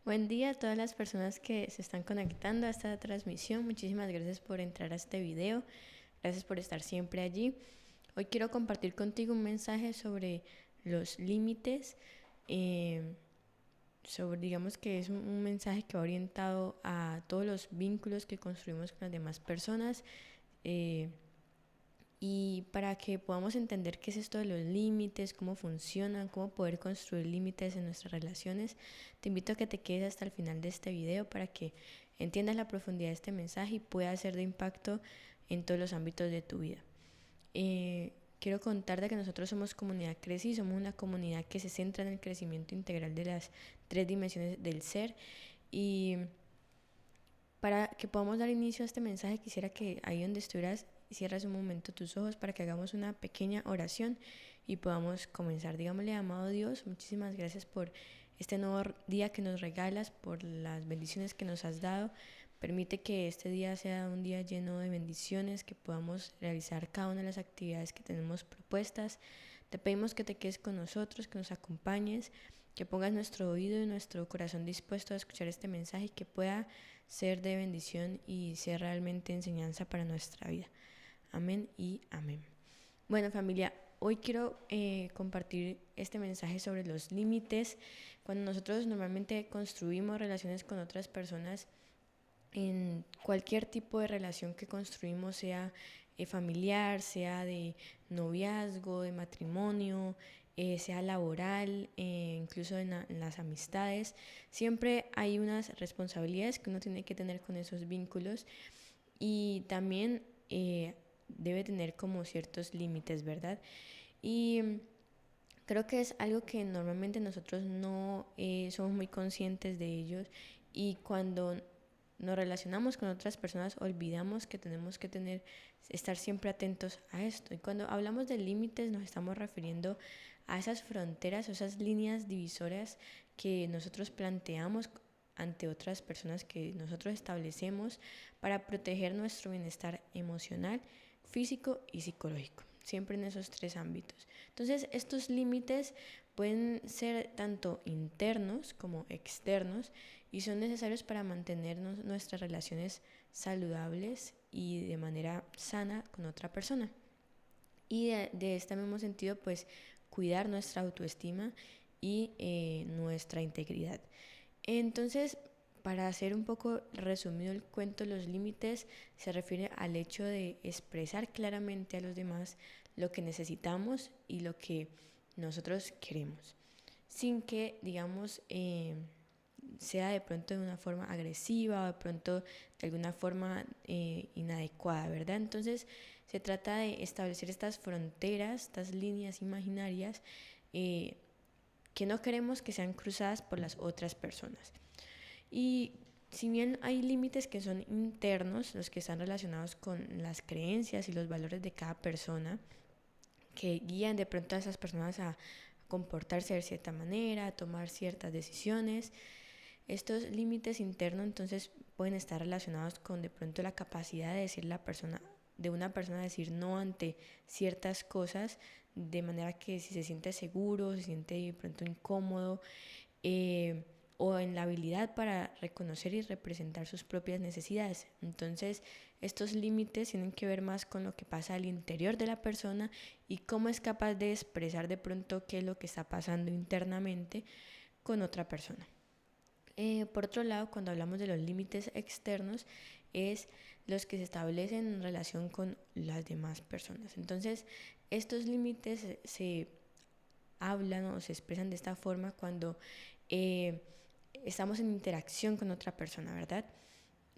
Buen día a todas las personas que se están conectando a esta transmisión. Muchísimas gracias por entrar a este video. Gracias por estar siempre allí. Hoy quiero compartir contigo un mensaje sobre los límites. Digamos que es un mensaje que va orientado a todos los vínculos que construimos con las demás personas. Y para que podamos entender qué es esto de los límites, cómo funcionan, cómo poder construir límites en nuestras relaciones, te invito a que te quedes hasta el final de este video para que entiendas la profundidad de este mensaje y pueda ser de impacto en todos los ámbitos de tu vida. Quiero contarte que nosotros somos Comunidad Creci, somos una comunidad que se centra en el crecimiento integral de las 3 dimensiones del ser. Y para que podamos dar inicio a este mensaje, quisiera que ahí donde estuvieras cierras un momento tus ojos para que hagamos una pequeña oración y podamos comenzar. Digámosle: amado Dios, muchísimas gracias por este nuevo día que nos regalas, por las bendiciones que nos has dado. Permite que este día sea un día lleno de bendiciones, que podamos realizar cada una de las actividades que tenemos propuestas. Te pedimos que te quedes con nosotros, que nos acompañes, que pongas nuestro oído y nuestro corazón dispuesto a escuchar este mensaje y que pueda ser de bendición y ser realmente enseñanza para nuestra vida. Amén y amén. Bueno, familia, hoy quiero compartir este mensaje sobre los límites. Cuando nosotros normalmente construimos relaciones con otras personas, en cualquier tipo de relación que construimos, sea familiar, sea de noviazgo, de matrimonio, sea laboral, incluso en las amistades, siempre hay unas responsabilidades que uno tiene que tener con esos vínculos y también debe tener como ciertos límites, ¿verdad? Y creo que es algo que normalmente nosotros no somos muy conscientes de ellos, y cuando nos relacionamos con otras personas olvidamos que tenemos que estar siempre atentos a esto. Y cuando hablamos de límites nos estamos refiriendo a esas fronteras o esas líneas divisoras que nosotros planteamos ante otras personas, que nosotros establecemos para proteger nuestro bienestar emocional, físico y psicológico, siempre en esos 3 ámbitos. Entonces, estos límites pueden ser tanto internos como externos y son necesarios para mantenernos nuestras relaciones saludables y de manera sana con otra persona. Y de este mismo sentido, pues cuidar nuestra autoestima y nuestra integridad. Entonces, para hacer un poco resumido el cuento, los límites se refiere al hecho de expresar claramente a los demás lo que necesitamos y lo que nosotros queremos, sin que, digamos, sea de pronto de una forma agresiva o de pronto de alguna forma inadecuada, ¿verdad? Entonces se trata de establecer estas fronteras, estas líneas imaginarias que no queremos que sean cruzadas por las otras personas. Y si bien hay límites que son internos, los que están relacionados con las creencias y los valores de cada persona, que guían de pronto a esas personas a comportarse de cierta manera, a tomar ciertas decisiones. Estos límites internos entonces pueden estar relacionados con de pronto la capacidad de una persona decir no ante ciertas cosas, de manera que si se siente seguro, se siente de pronto incómodo, o en la habilidad para reconocer y representar sus propias necesidades. Entonces, estos límites tienen que ver más con lo que pasa al interior de la persona y cómo es capaz de expresar de pronto qué es lo que está pasando internamente con otra persona. Por otro lado, cuando hablamos de los límites externos, es los que se establecen en relación con las demás personas. Entonces, estos límites se hablan o se expresan de esta forma cuando estamos en interacción con otra persona, ¿verdad?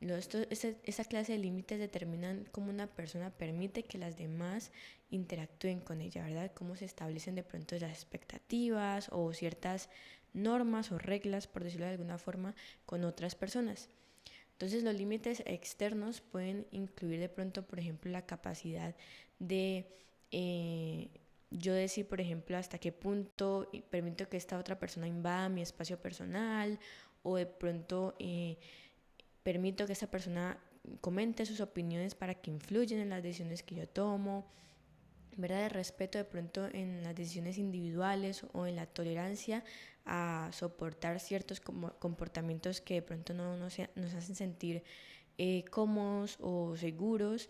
Esa clase de límites determinan cómo una persona permite que las demás interactúen con ella, ¿verdad? Cómo se establecen de pronto las expectativas o ciertas normas o reglas, por decirlo de alguna forma, con otras personas. Entonces, los límites externos pueden incluir de pronto, por ejemplo, la capacidad de yo decir, por ejemplo, hasta qué punto permito que esta otra persona invada mi espacio personal, o de pronto permito que esta persona comente sus opiniones para que influyan en las decisiones que yo tomo, ¿verdad? De respeto de pronto en las decisiones individuales o en la tolerancia a soportar ciertos comportamientos que de pronto no nos hacen sentir cómodos o seguros.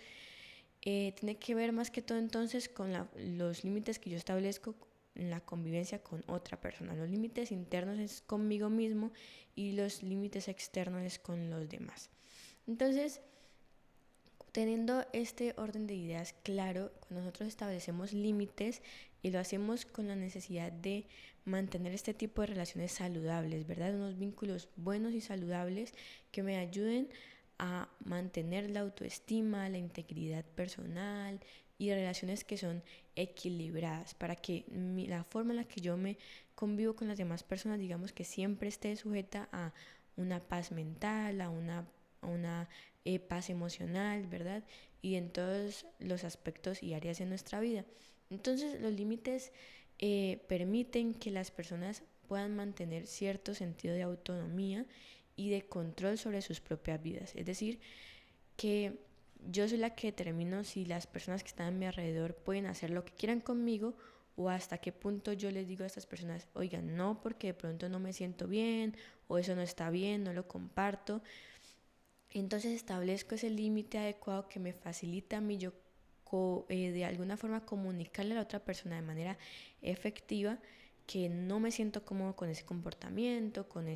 Tiene que ver más que todo entonces con los límites que yo establezco en la convivencia con otra persona. Los límites internos es conmigo mismo y los límites externos es con los demás. Entonces, teniendo este orden de ideas claro, cuando nosotros establecemos límites y lo hacemos con la necesidad de mantener este tipo de relaciones saludables, ¿verdad? Unos vínculos buenos y saludables que me ayuden a mantener la autoestima, la integridad personal y relaciones que son equilibradas para que la forma en la que yo me convivo con las demás personas, digamos que siempre esté sujeta a una paz mental, a una paz emocional, ¿verdad? Y en todos los aspectos y áreas de nuestra vida. Entonces los límites permiten que las personas puedan mantener cierto sentido de autonomía y de control sobre sus propias vidas. Es decir, que yo soy la que determino si las personas que están a mi alrededor pueden hacer lo que quieran conmigo o hasta qué punto yo les digo a estas personas, oigan, no, porque de pronto no me siento bien o eso no está bien, no lo comparto. Entonces establezco ese límite adecuado que me facilita a mí yo de alguna forma comunicarle a la otra persona de manera efectiva que no me siento cómodo con ese comportamiento, con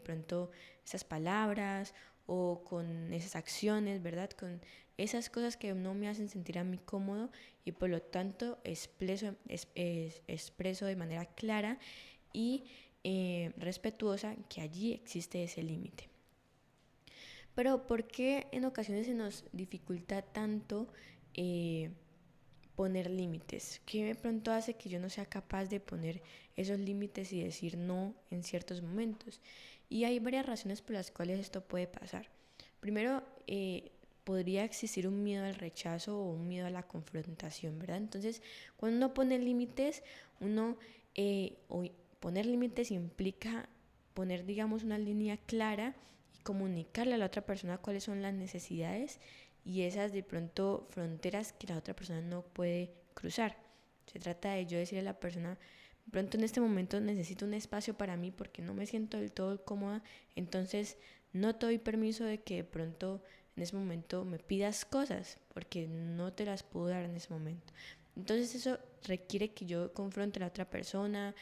pronto esas palabras o con esas acciones, ¿verdad? Con esas cosas que no me hacen sentir a mí cómodo y por lo tanto expreso de manera clara y respetuosa que allí existe ese límite. Pero ¿por qué en ocasiones se nos dificulta tanto poner límites? ¿Qué de pronto hace que yo no sea capaz de poner esos límites y decir no en ciertos momentos? Y hay varias razones por las cuales esto puede pasar. Primero, podría existir un miedo al rechazo o un miedo a la confrontación, ¿verdad? Entonces, cuando uno pone límites, poner límites implica poner, digamos, una línea clara y comunicarle a la otra persona cuáles son las necesidades y esas de pronto fronteras que la otra persona no puede cruzar. Se trata de yo decirle a la persona, de pronto en este momento necesito un espacio para mí porque no me siento del todo cómoda, entonces no te doy permiso de que de pronto en ese momento me pidas cosas porque no te las puedo dar en ese momento. Entonces eso requiere que yo confronte a la otra persona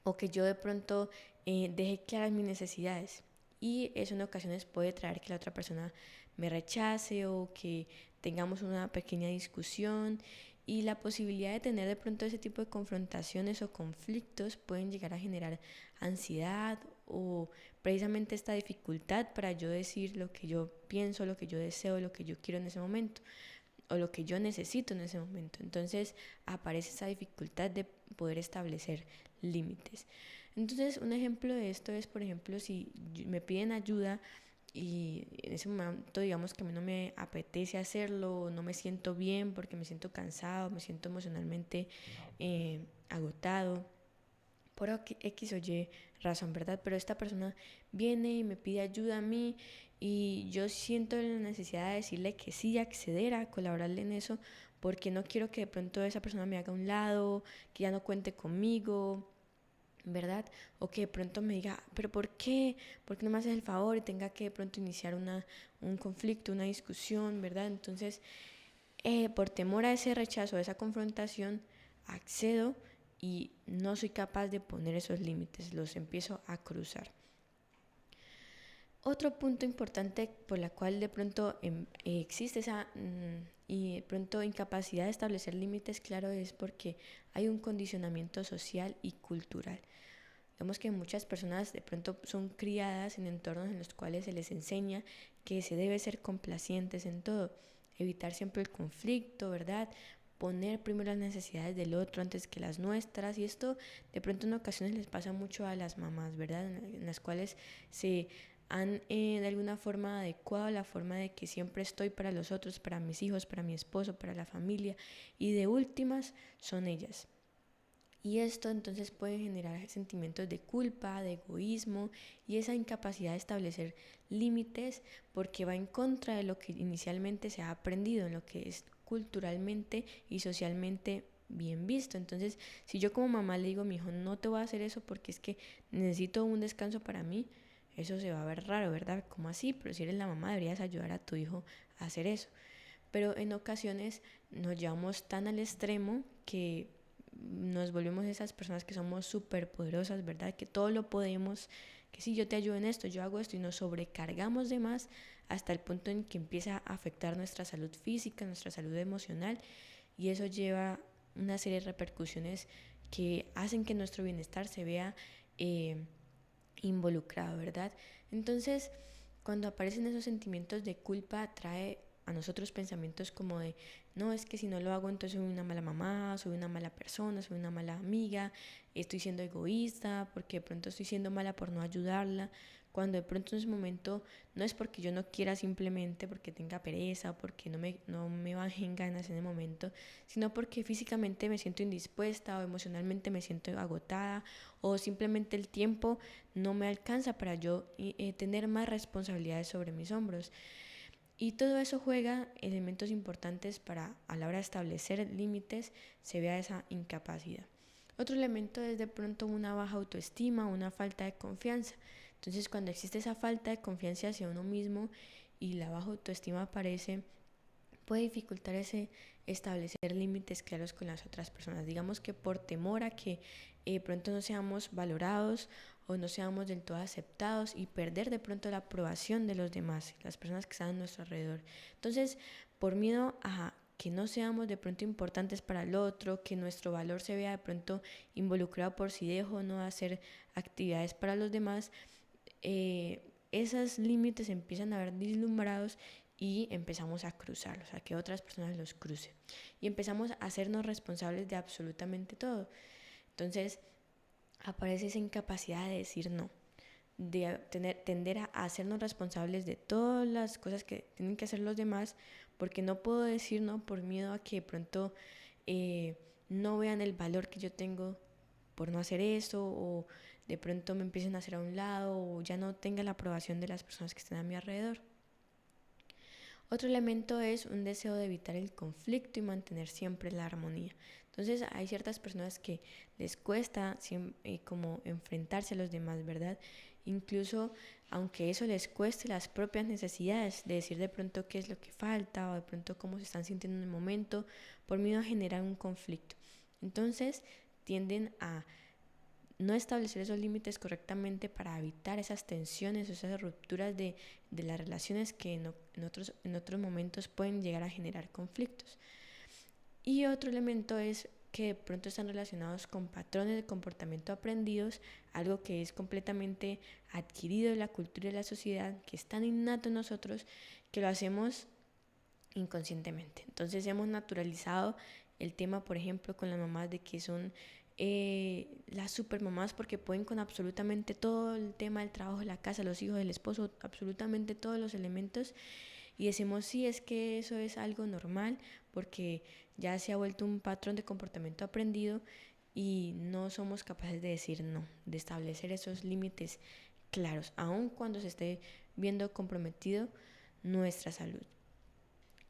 o que yo de pronto deje claras mis necesidades. Y eso en ocasiones puede traer que la otra persona me rechace o que tengamos una pequeña discusión, y la posibilidad de tener de pronto ese tipo de confrontaciones o conflictos pueden llegar a generar ansiedad o precisamente esta dificultad para yo decir lo que yo pienso, lo que yo deseo, lo que yo quiero en ese momento o lo que yo necesito en ese momento. Entonces aparece esa dificultad de poder establecer límites. Entonces un ejemplo de esto es, por ejemplo, si me piden ayuda y en ese momento digamos que a mí no me apetece hacerlo, no me siento bien porque me siento cansado, me siento emocionalmente agotado por X o Y razón, ¿verdad? Pero esta persona viene y me pide ayuda a mí y yo siento la necesidad de decirle que sí, acceder a colaborarle en eso, porque no quiero que de pronto esa persona me haga a un lado, que ya no cuente conmigo, ¿verdad? O que de pronto me diga, pero ¿por qué? ¿Por qué no me haces el favor? Y tenga que de pronto iniciar un conflicto, una discusión, ¿verdad? Entonces, por temor a ese rechazo, a esa confrontación, accedo y no soy capaz de poner esos límites, los empiezo a cruzar. Otro punto importante por la cual de pronto existe esa y de pronto incapacidad de establecer límites, claro, es porque hay un condicionamiento social y cultural. Vemos que muchas personas de pronto son criadas en entornos en los cuales se les enseña que se debe ser complacientes en todo, evitar siempre el conflicto, ¿verdad? Poner primero las necesidades del otro antes que las nuestras, y esto de pronto en ocasiones les pasa mucho a las mamás, ¿verdad? En las cuales se han de alguna forma adecuado la forma de que siempre estoy para los otros, para mis hijos, para mi esposo, para la familia, y de últimas son ellas. Y esto entonces puede generar sentimientos de culpa, de egoísmo y esa incapacidad de establecer límites porque va en contra de lo que inicialmente se ha aprendido, en lo que es culturalmente y socialmente bien visto. Entonces, si yo como mamá le digo a mi hijo, no te voy a hacer eso porque es que necesito un descanso para mí, eso se va a ver raro, ¿verdad? ¿Cómo así? Pero si eres la mamá, deberías ayudar a tu hijo a hacer eso. Pero en ocasiones nos llevamos tan al extremo que nos volvemos esas personas que somos súper poderosas, ¿verdad? Que todo lo podemos, que si yo te ayudo en esto, yo hago esto y nos sobrecargamos de más hasta el punto en que empieza a afectar nuestra salud física, nuestra salud emocional, y eso lleva una serie de repercusiones que hacen que nuestro bienestar se vea involucrado, ¿verdad? Entonces, cuando aparecen esos sentimientos de culpa, trae a nosotros pensamientos como de, no, es que si no lo hago entonces soy una mala mamá, soy una mala persona, soy una mala amiga, estoy siendo egoísta, porque de pronto estoy siendo mala por no ayudarla, cuando de pronto en ese momento no es porque yo no quiera, simplemente porque tenga pereza o porque no me bajen ganas en el momento, sino porque físicamente me siento indispuesta o emocionalmente me siento agotada o simplemente el tiempo no me alcanza para yo tener más responsabilidades sobre mis hombros. Y todo eso juega elementos importantes para a la hora de establecer límites se vea esa incapacidad. Otro elemento es de pronto una baja autoestima, una falta de confianza. Entonces cuando existe esa falta de confianza hacia uno mismo y la baja autoestima aparece, puede dificultar ese establecer límites claros con las otras personas. Digamos que por temor a que pronto no seamos valorados o no seamos del todo aceptados y perder de pronto la aprobación de los demás, las personas que están a nuestro alrededor. Entonces, por miedo a que no seamos de pronto importantes para el otro, que nuestro valor se vea de pronto involucrado por si dejo o no hacer actividades para los demás, esos límites empiezan a ver vislumbrados y empezamos a cruzarlos, a que otras personas los crucen. Y empezamos a hacernos responsables de absolutamente todo. Entonces aparece esa incapacidad de decir no, de tender a hacernos responsables de todas las cosas que tienen que hacer los demás, porque no puedo decir no por miedo a que de pronto no vean el valor que yo tengo por no hacer eso, o de pronto me empiecen a hacer a un lado, o ya no tenga la aprobación de las personas que están a mi alrededor. Otro elemento es un deseo de evitar el conflicto y mantener siempre la armonía. Entonces hay ciertas personas que les cuesta como enfrentarse a los demás, ¿verdad? Incluso aunque eso les cueste las propias necesidades de decir de pronto qué es lo que falta o de pronto cómo se están sintiendo en el momento, por miedo a generar un conflicto. Entonces tienden a no establecer esos límites correctamente para evitar esas tensiones o esas rupturas de las relaciones que en otros momentos pueden llegar a generar conflictos. Y otro elemento es que de pronto están relacionados con patrones de comportamiento aprendidos, algo que es completamente adquirido de la cultura y de la sociedad, que es tan innato en nosotros que lo hacemos inconscientemente. Entonces hemos naturalizado el tema, por ejemplo, con las mamás de que son las supermamás porque pueden con absolutamente todo el tema del trabajo, la casa, los hijos, el esposo, absolutamente todos los elementos, y decimos sí, es que eso es algo normal porque ya se ha vuelto un patrón de comportamiento aprendido y no somos capaces de decir no, de establecer esos límites claros, aun cuando se esté viendo comprometido nuestra salud.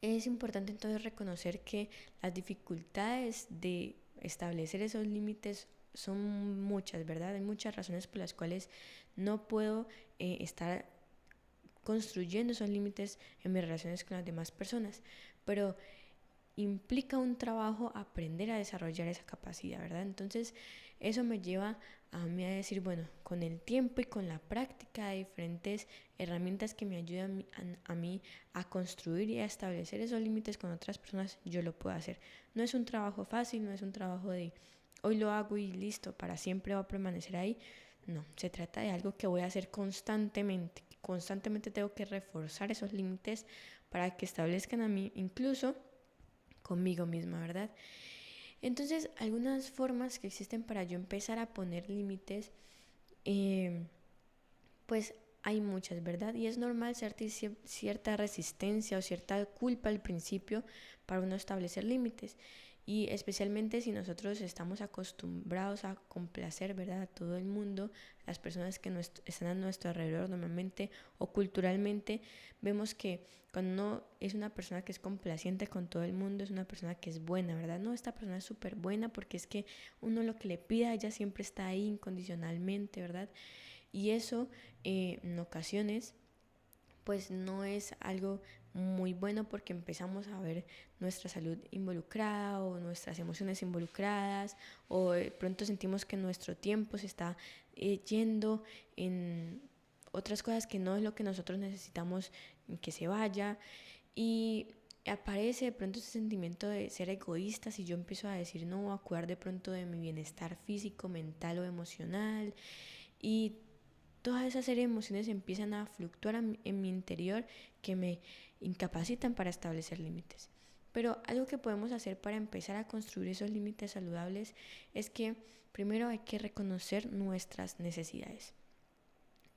Es importante entonces reconocer que las dificultades de establecer esos límites son muchas, ¿verdad? Hay muchas razones por las cuales no puedo estar construyendo esos límites en mis relaciones con las demás personas, pero implica un trabajo aprender a desarrollar esa capacidad, ¿verdad? Entonces eso me lleva a mí a decir, bueno, con el tiempo y con la práctica de diferentes herramientas que me ayudan a mí a construir y a establecer esos límites con otras personas, yo lo puedo hacer. No es un trabajo fácil, no es un trabajo de hoy lo hago y listo, para siempre va a permanecer ahí. No, se trata de algo que voy a hacer constantemente. Constantemente tengo que reforzar esos límites para que establezcan a mí, incluso conmigo misma, ¿verdad? Entonces, algunas formas que existen para yo empezar a poner límites, pues hay muchas, ¿verdad? Y es normal sentir cierta resistencia o cierta culpa al principio para uno establecer límites. Y especialmente si nosotros estamos acostumbrados a complacer, ¿verdad?, a todo el mundo, las personas que están a nuestro alrededor normalmente o culturalmente, vemos que cuando uno es una persona que es complaciente con todo el mundo, es una persona que es buena, ¿verdad? No, esta persona es súper buena porque es que uno lo que le pida, ella siempre está ahí incondicionalmente, ¿verdad? Y eso en ocasiones pues no es algo muy bueno porque empezamos a ver nuestra salud involucrada o nuestras emociones involucradas, o de pronto sentimos que nuestro tiempo se está yendo en otras cosas que no es lo que nosotros necesitamos que se vaya, y aparece de pronto ese sentimiento de ser egoísta si yo empiezo a decir no, a cuidar de pronto de mi bienestar físico, mental o emocional, y toda esa serie de emociones empiezan a fluctuar en mi interior que me incapacitan para establecer límites. Pero algo que podemos hacer para empezar a construir esos límites saludables es que primero hay que reconocer nuestras necesidades.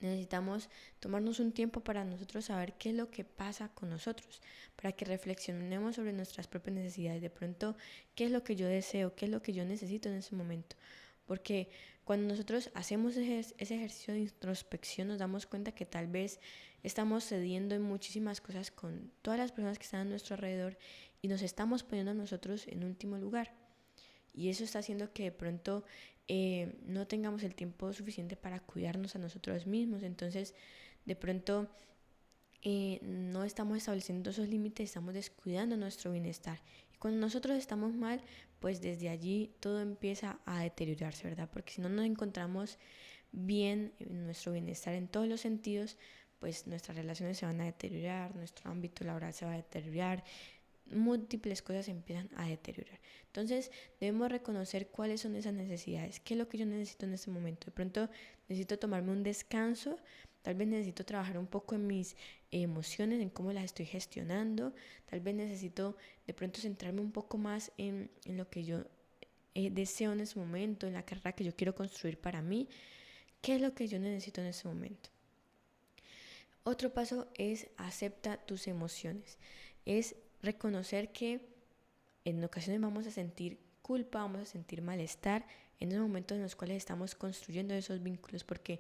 Necesitamos tomarnos un tiempo para nosotros saber qué es lo que pasa con nosotros, para que reflexionemos sobre nuestras propias necesidades. De pronto, qué es lo que yo deseo, qué es lo que yo necesito en ese momento. Porque cuando nosotros hacemos ese ejercicio de introspección, nos damos cuenta que tal vez estamos cediendo en muchísimas cosas con todas las personas que están a nuestro alrededor y nos estamos poniendo a nosotros en último lugar. Y eso está haciendo que de pronto no tengamos el tiempo suficiente para cuidarnos a nosotros mismos. Entonces, de pronto no estamos estableciendo esos límites, estamos descuidando nuestro bienestar. Y cuando nosotros estamos mal, pues desde allí todo empieza a deteriorarse, ¿verdad? Porque si no nos encontramos bien en nuestro bienestar en todos los sentidos, pues nuestras relaciones se van a deteriorar, nuestro ámbito laboral se va a deteriorar, múltiples cosas se empiezan a deteriorar. Entonces debemos reconocer cuáles son esas necesidades, qué es lo que yo necesito en este momento. De pronto necesito tomarme un descanso, tal vez necesito trabajar un poco en mis emociones, en cómo las estoy gestionando, tal vez necesito de pronto centrarme un poco más en lo que yo deseo en ese momento, en la carrera que yo quiero construir para mí, qué es lo que yo necesito en ese momento. Otro paso es acepta tus emociones, es reconocer que en ocasiones vamos a sentir culpa, vamos a sentir malestar en esos momentos en los cuales estamos construyendo esos vínculos, porque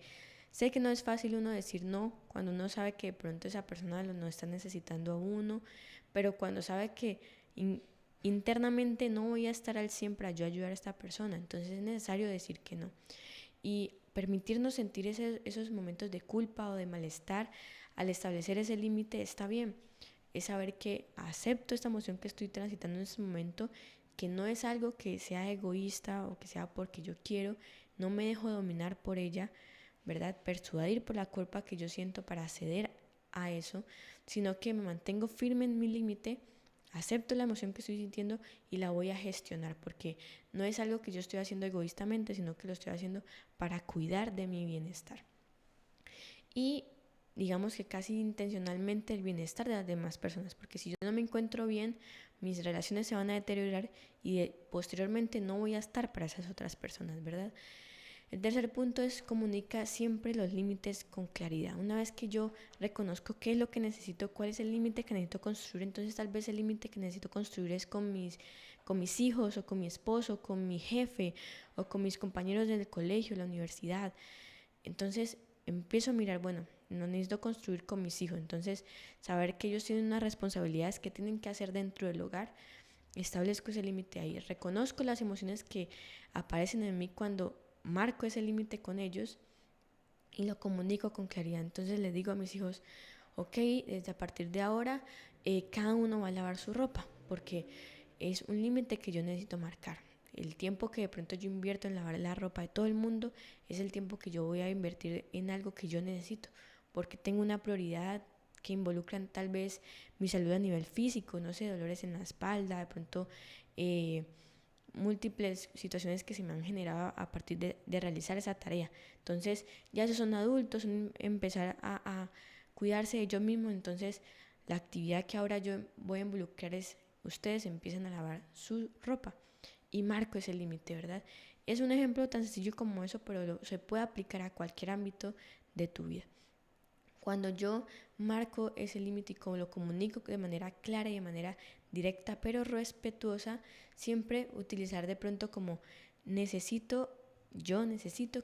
sé que no es fácil uno decir no cuando uno sabe que de pronto esa persona no está necesitando a uno, pero cuando sabe que internamente no voy a estar al 100 para yo ayudar a esta persona, entonces es necesario decir que no. Y permitirnos sentir esos momentos de culpa o de malestar al establecer ese límite está bien. Es saber que acepto esta emoción que estoy transitando en este momento, que no es algo que sea egoísta o que sea porque yo quiero, no me dejo dominar por ella, ¿verdad? Persuadir por la culpa que yo siento para ceder a eso, sino que me mantengo firme en mi límite, acepto la emoción que estoy sintiendo y la voy a gestionar, porque no es algo que yo estoy haciendo egoístamente, sino que lo estoy haciendo para cuidar de mi bienestar. Y digamos que casi intencionalmente el bienestar de las demás personas, porque si yo no me encuentro bien, mis relaciones se van a deteriorar y posteriormente no voy a estar para esas otras personas, ¿verdad? El tercer punto es comunica siempre los límites con claridad. Una vez que yo reconozco qué es lo que necesito, cuál es el límite que necesito construir, entonces tal vez el límite que necesito construir es con mis hijos o con mi esposo, con mi jefe o con mis compañeros del colegio, la universidad. Entonces empiezo a mirar, bueno, no necesito construir con mis hijos, entonces saber que ellos tienen unas responsabilidades que tienen que hacer dentro del hogar, establezco ese límite ahí, reconozco las emociones que aparecen en mí cuando marco ese límite con ellos y lo comunico con claridad. Entonces les digo a mis hijos, ok, desde a partir de ahora cada uno va a lavar su ropa, porque es un límite que yo necesito marcar. El tiempo que de pronto yo invierto en lavar la ropa de todo el mundo es el tiempo que yo voy a invertir en algo que yo necesito, porque tengo una prioridad que involucran tal vez mi salud a nivel físico, no sé, dolores en la espalda, de pronto múltiples situaciones que se me han generado a partir de realizar esa tarea. Entonces ya esos son adultos, son empezar a cuidarse de ellos mismos, entonces la actividad que ahora yo voy a involucrar es ustedes empiezan a lavar su ropa y marco ese límite, ¿verdad? Es un ejemplo tan sencillo como eso, pero se puede aplicar a cualquier ámbito de tu vida. Cuando yo marco ese límite y como lo comunico de manera clara y de manera directa pero respetuosa, siempre utilizar de pronto como necesito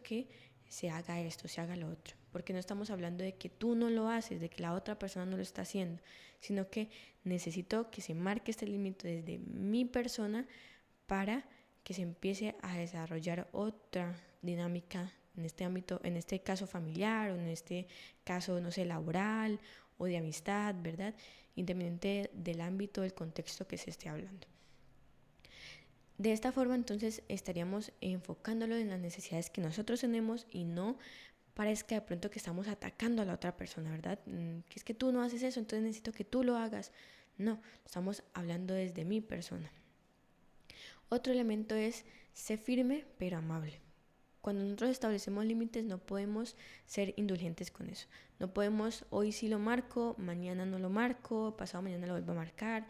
que se haga esto, se haga lo otro, porque no estamos hablando de que tú no lo haces, de que la otra persona no lo está haciendo, sino que necesito que se marque este límite desde mi persona para que se empiece a desarrollar otra dinámica en este ámbito, en este caso familiar o en este caso, no sé, laboral o de amistad, ¿verdad? Independiente del ámbito, del contexto que se esté hablando. De esta forma entonces estaríamos enfocándolo en las necesidades que nosotros tenemos y no parezca de pronto que estamos atacando a la otra persona, ¿verdad? Que es que tú no haces eso, entonces necesito que tú lo hagas. No, estamos hablando desde mi persona. Otro elemento es ser firme pero amable. Cuando nosotros establecemos límites no podemos ser indulgentes con eso. No podemos, hoy sí lo marco, mañana no lo marco, pasado mañana lo vuelvo a marcar,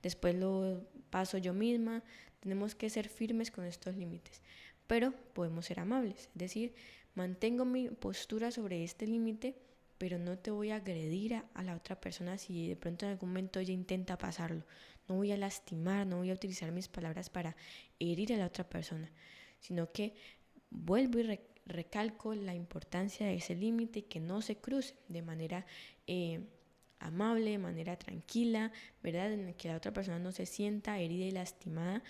después lo paso yo misma. Tenemos que ser firmes con estos límites, pero podemos ser amables. Es decir, mantengo mi postura sobre este límite, pero no te voy a agredir a la otra persona si de pronto en algún momento ella intenta pasarlo. No voy a lastimar, no voy a utilizar mis palabras para herir a la otra persona, sino que vuelvo y recalco la importancia de ese límite y que no se cruce de manera amable, de manera tranquila, ¿verdad? En la que la otra persona no se sienta herida y lastimada.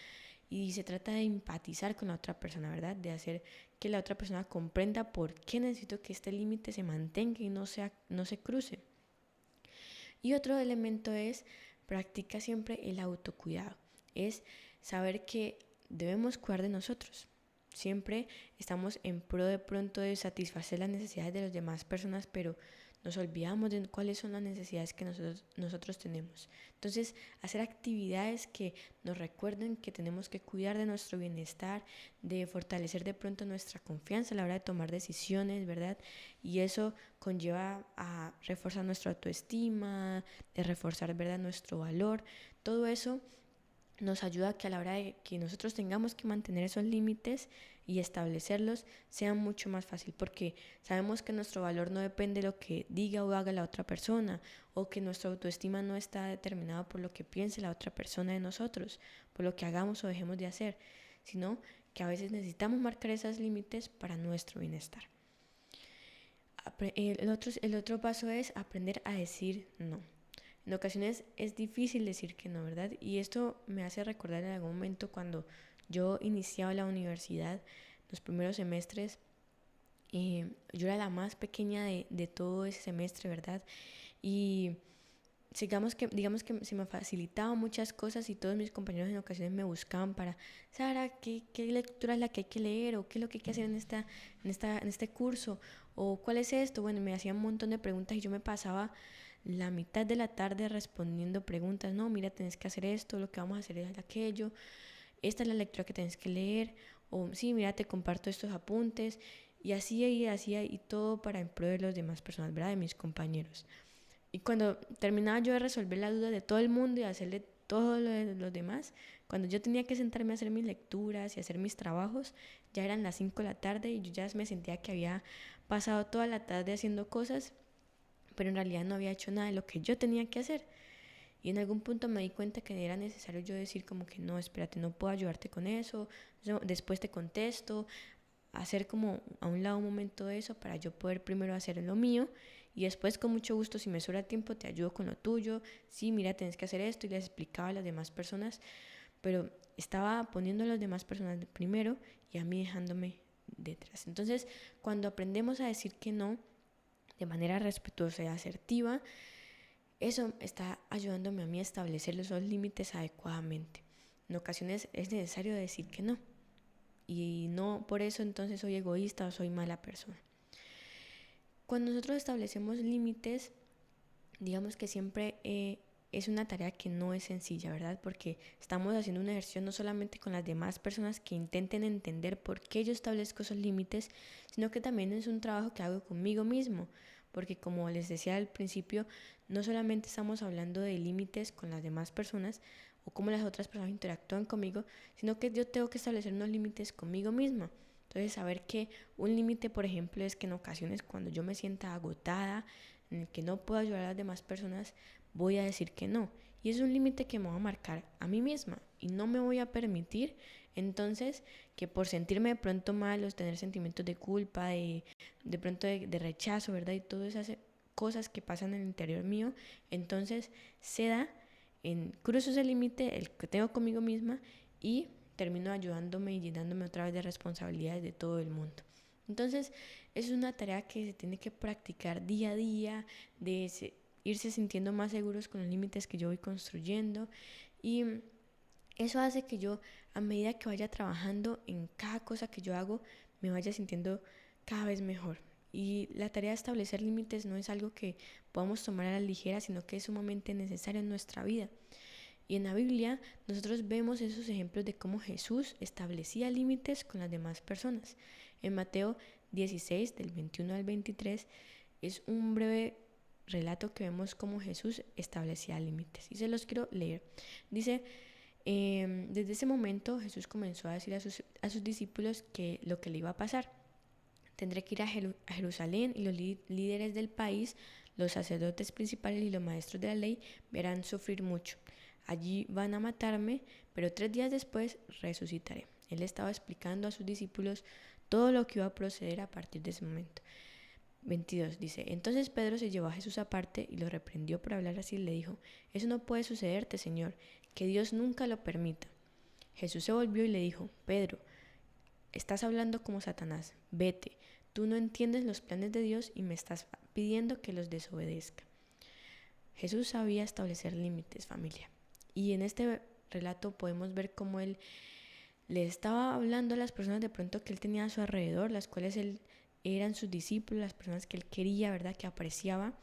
Y se trata de empatizar con la otra persona, ¿verdad? De hacer que la otra persona comprenda por qué necesito que este límite se mantenga y no se cruce. Y otro elemento es practica siempre el autocuidado. Es saber que debemos cuidar de nosotros. Siempre estamos en pro de pronto de satisfacer las necesidades de las demás personas, pero nos olvidamos de cuáles son las necesidades que nosotros tenemos. Entonces, hacer actividades que nos recuerden que tenemos que cuidar de nuestro bienestar, de fortalecer de pronto nuestra confianza a la hora de tomar decisiones, ¿verdad? Y eso conlleva a reforzar nuestra autoestima, de reforzar, ¿verdad?, nuestro valor. Todo eso nos ayuda a que a la hora de que nosotros tengamos que mantener esos límites y establecerlos sea mucho más fácil, porque sabemos que nuestro valor no depende de lo que diga o haga la otra persona, o que nuestra autoestima no está determinada por lo que piense la otra persona de nosotros, por lo que hagamos o dejemos de hacer, sino que a veces necesitamos marcar esos límites para nuestro bienestar. El otro paso es aprender a decir no. En ocasiones es difícil decir que no, ¿verdad? Y esto me hace recordar en algún momento cuando yo iniciaba la universidad, los primeros semestres, yo era la más pequeña de todo ese semestre, ¿verdad? Y digamos que se me facilitaban muchas cosas y todos mis compañeros en ocasiones me buscaban para, Sara, ¿qué lectura es la que hay que leer? ¿O qué es lo que hay que hacer en este curso? ¿O cuál es esto? Bueno, me hacían un montón de preguntas y yo me pasaba la mitad de la tarde respondiendo preguntas. No, mira, tenés que hacer esto, lo que vamos a hacer es aquello, esta es la lectura que tenés que leer, o sí, mira, te comparto estos apuntes, y así y todo para en pro de las demás personas, ¿verdad? De mis compañeros. Y cuando terminaba yo de resolver la duda de todo el mundo y hacerle todo lo de los demás, cuando yo tenía que sentarme a hacer mis lecturas y hacer mis trabajos, ya eran las 5 de la tarde y yo ya me sentía que había pasado toda la tarde haciendo cosas, pero en realidad no había hecho nada de lo que yo tenía que hacer. Y en algún punto me di cuenta que era necesario yo decir como que no, espérate, no puedo ayudarte con eso, después te contesto, hacer como a un lado un momento de eso para yo poder primero hacer lo mío y después con mucho gusto, si me sobra tiempo, te ayudo con lo tuyo. Sí, mira, tienes que hacer esto, y les explicaba a las demás personas, pero estaba poniendo a las demás personas primero y a mí dejándome detrás. Entonces, cuando aprendemos a decir que no de manera respetuosa y asertiva, eso está ayudándome a mí a establecer esos límites adecuadamente. En ocasiones es necesario decir que no, y no por eso entonces soy egoísta o soy mala persona. Cuando nosotros establecemos límites, digamos que siempre es una tarea que no es sencilla, ¿verdad? Porque estamos haciendo un ejercicio no solamente con las demás personas que intenten entender por qué yo establezco esos límites, sino que también es un trabajo que hago conmigo mismo, porque como les decía al principio, no solamente estamos hablando de límites con las demás personas o cómo las otras personas interactúan conmigo, sino que yo tengo que establecer unos límites conmigo misma. Entonces, saber que un límite, por ejemplo, es que en ocasiones cuando yo me sienta agotada, en el que no puedo ayudar a las demás personas, voy a decir que no. y es un límite que me voy a marcar a mí misma y no me voy a permitir entonces que por sentirme de pronto mal o tener sentimientos de culpa, de pronto de rechazo, ¿verdad? Y todas esas cosas que pasan en el interior mío, entonces ceda, cruzo ese límite, el que tengo conmigo misma, y termino ayudándome y llenándome otra vez de responsabilidades de todo el mundo. Entonces es una tarea que se tiene que practicar día a día, irse sintiendo más seguros con los límites que yo voy construyendo, y eso hace que yo, a medida que vaya trabajando en cada cosa que yo hago, me vaya sintiendo cada vez mejor. Y la tarea de establecer límites no es algo que podamos tomar a la ligera, sino que es sumamente necesario en nuestra vida. Y en la Biblia nosotros vemos esos ejemplos de cómo Jesús establecía límites con las demás personas. En Mateo 16, del 21 al 23, es un breve relato que vemos cómo Jesús establecía límites. Y se los quiero leer. Dice: desde ese momento Jesús comenzó a decir a sus discípulos que lo que le iba a pasar. Tendré que ir a Jerusalén, y los líderes del país, los sacerdotes principales y los maestros de la ley verán sufrir mucho. Allí van a matarme, pero 3 días después resucitaré. Él estaba explicando a sus discípulos todo lo que iba a proceder a partir de ese momento. 22 dice: entonces Pedro se llevó a Jesús aparte y lo reprendió por hablar así y le dijo: eso no puede sucederte, Señor, que Dios nunca lo permita. Jesús se volvió y le dijo: Pedro, estás hablando como Satanás, vete, tú no entiendes los planes de Dios y me estás pidiendo que los desobedezca. Jesús sabía establecer límites, familia, y en este relato podemos ver cómo él le estaba hablando a las personas de pronto que él tenía a su alrededor, las cuales eran sus discípulos, las personas que él quería, ¿verdad?, que apreciaba,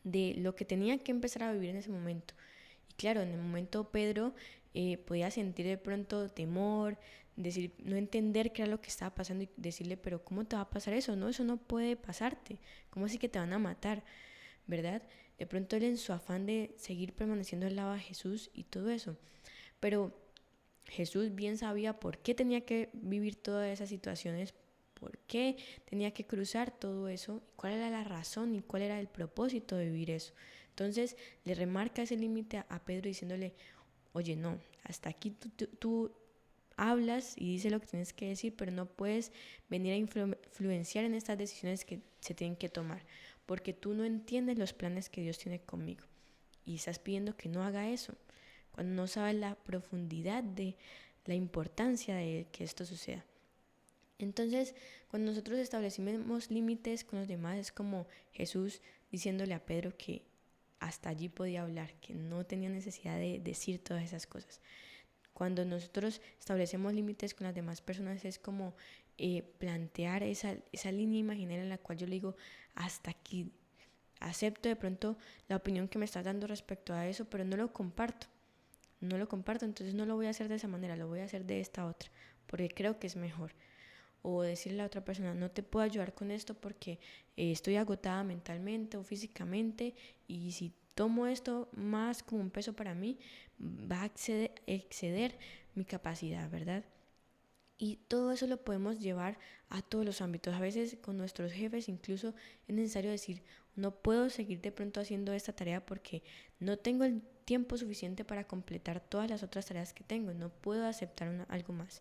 de lo que tenía que empezar a vivir en ese momento. Y claro, en el momento Pedro podía sentir de pronto temor, decir, no entender qué era lo que estaba pasando y decirle: pero ¿cómo te va a pasar eso? No, eso no puede pasarte. ¿Cómo así que te van a matar? ¿Verdad? De pronto él, en su afán de seguir permaneciendo al lado de Jesús y todo eso. Pero Jesús bien sabía por qué tenía que vivir todas esas situaciones, por qué tenía que cruzar todo eso, y cuál era la razón y cuál era el propósito de vivir eso. Entonces le remarca ese límite a Pedro diciéndole: oye, no, hasta aquí tú hablas y dices lo que tienes que decir, pero no puedes venir a influenciar en estas decisiones que se tienen que tomar, porque tú no entiendes los planes que Dios tiene conmigo y estás pidiendo que no haga eso, cuando no sabes la profundidad de la importancia de que esto suceda. Entonces, cuando nosotros establecimos límites con los demás, es como Jesús diciéndole a Pedro que hasta allí podía hablar, que no tenía necesidad de decir todas esas cosas. Cuando nosotros establecemos límites con las demás personas, es como plantear esa línea imaginaria en la cual yo le digo: hasta aquí, acepto de pronto la opinión que me estás dando respecto a eso, pero no lo comparto, entonces no lo voy a hacer de esa manera, lo voy a hacer de esta otra, porque creo que es mejor. O decirle a la otra persona: no te puedo ayudar con esto porque estoy agotada mentalmente o físicamente, y si tomo esto más como un peso para mí, va a exceder mi capacidad, ¿verdad? Y todo eso lo podemos llevar a todos los ámbitos. A veces con nuestros jefes incluso es necesario decir: no puedo seguir de pronto haciendo esta tarea porque no tengo el tiempo suficiente para completar todas las otras tareas que tengo, no puedo aceptar algo más.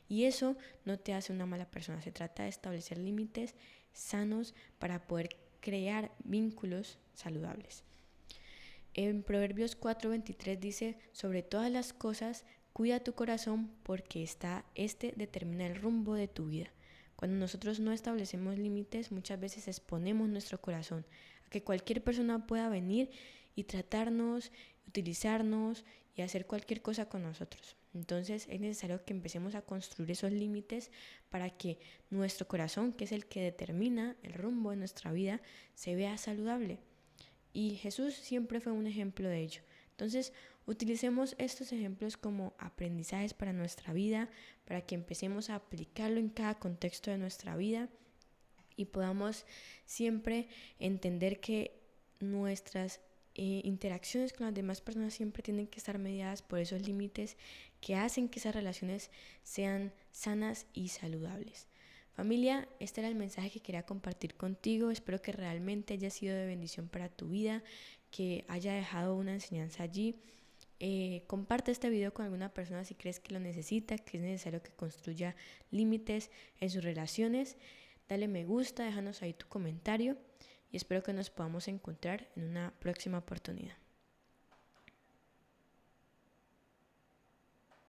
Y eso no te hace una mala persona. Se trata de establecer límites sanos para poder crear vínculos saludables. En Proverbios 4:23 dice: sobre todas las cosas cuida tu corazón, porque este determina el rumbo de tu vida. Cuando nosotros no establecemos límites, muchas veces exponemos nuestro corazón a que cualquier persona pueda venir y tratarnos, utilizarnos y hacer cualquier cosa con nosotros. Entonces es necesario que empecemos a construir esos límites para que nuestro corazón, que es el que determina el rumbo de nuestra vida, se vea saludable. Y Jesús siempre fue un ejemplo de ello. Entonces, utilicemos estos ejemplos como aprendizajes para nuestra vida, para que empecemos a aplicarlo en cada contexto de nuestra vida y podamos siempre entender que nuestras interacciones con las demás personas siempre tienen que estar mediadas por esos límites que hacen que esas relaciones sean sanas y saludables. Familia, este era el mensaje que quería compartir contigo. Espero que realmente haya sido de bendición para tu vida, que haya dejado una enseñanza allí. Comparte este video con alguna persona si crees que lo necesita, que es necesario que construya límites en sus relaciones. Dale me gusta, déjanos ahí tu comentario y espero que nos podamos encontrar en una próxima oportunidad.